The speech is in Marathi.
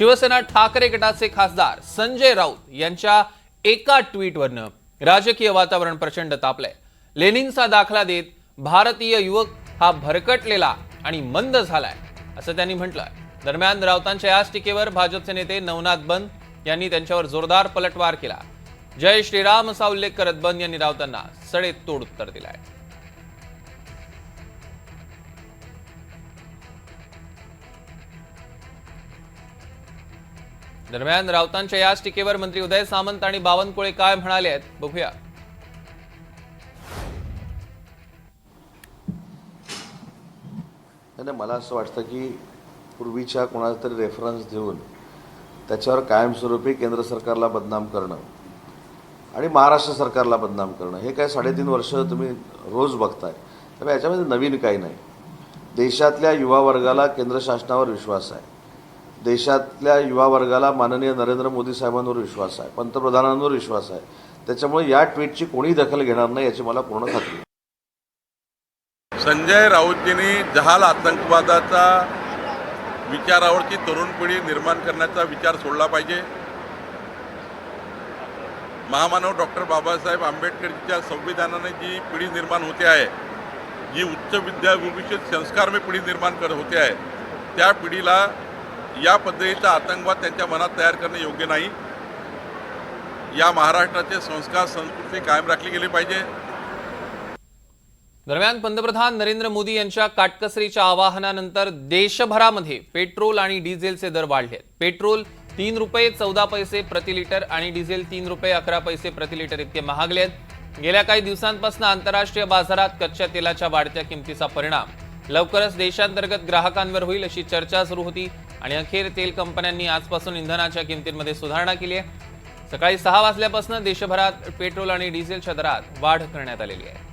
शिवसेना ठाकरे गटाचे खासदार संजय राऊत यांच्या एका ट्विटवरनं राजकीय वातावरण प्रचंड तापलंय। लेनिनचा दाखला देत भारतीय युवक हा भरकटलेला आणि मंद झालाय असं त्यांनी म्हटलंय। दरम्यान राऊतांच्या याच टीकेवर भाजपचे नेते नवनाथ बंद यांनी त्यांच्यावर जोरदार पलटवार केला। जय श्रीराम असा उल्लेख करत बंद यांनी राऊतांना सडेतोड उत्तर दिलंय। दरम्यान राऊतांच्या याच टीकेवर मंत्री उदय सामंत आणि बावनकुळे काय म्हणाले आहेत बघूया। मला असं वाटतं की पूर्वीच्या कोणाचा तरी रेफरन्स देऊन त्याच्यावर कायमस्वरूपी केंद्र सरकारला बदनाम करणं आणि महाराष्ट्र सरकारला बदनाम करणं हे काय 3.5 वर्ष तुम्ही रोज बघताय। त्यामुळे याच्यामध्ये नवीन काही नाही। देशातल्या युवा वर्गाला केंद्र शासनावर विश्वास आहे। देशातल्या युवा वर्गाला माननीय नरेंद्र मोदी साहेबांवर विश्वास आहे, पंतप्रधानांवर विश्वास आहे। त्याच्यामुळे या ट्विटची कोणी दखल घेणार नाही याची मला पूर्ण खात्री आहे। संजय राऊतजींनी जहाल आतंकवादाचा विचारावरची तरुण पिढी निर्माण करण्याचा विचार सोडला पाहिजे। महामानव डॉक्टर बाबासाहेब आंबेडकरच्या संविधानाने जी पिढी निर्माण होते आहे, जी उच्च विद्याविभूषित संस्कारमय पिढी निर्माण करत होते आहे, त्या पिढीला या पद्धतीचा आतंकवाद त्यांच्या मनात तयार करणे योग्य नाही। या महाराष्ट्राचे संस्कार संस्कृती कायम राखली गेली पाहिजे। दरम्यान पंतप्रधान नरेंद्र मोदी यांच्या काटकसरीच्या आवाहनानंतर देशभरामध्ये पेट्रोल आणि डिझेलचे दर वाढले। पेट्रोल 3 रुपये 14 पैसे प्रति लिटर आणि डिझेल 3 रुपये 11 पैसे प्रति लिटर इतके महागले आहेत। गेल्या काही दिवसांपासून आंतरराष्ट्रीय बाजारात कच्च्या तेलाच्या वाढत्या किमतीचा परिणाम लवकरच देशांतर्गत ग्राहकांवर होईल अशी चर्चा सुरू होती आणि अखेर तेल कंपन्यांनी आजपासून इंधनाच्या किमतींमध्ये सुधारणा केली आहे। सकाळी 6 वाजल्यापासून देशभरात पेट्रोल आणि डिझेलच्या दरात वाढ करण्यात आलेली आहे।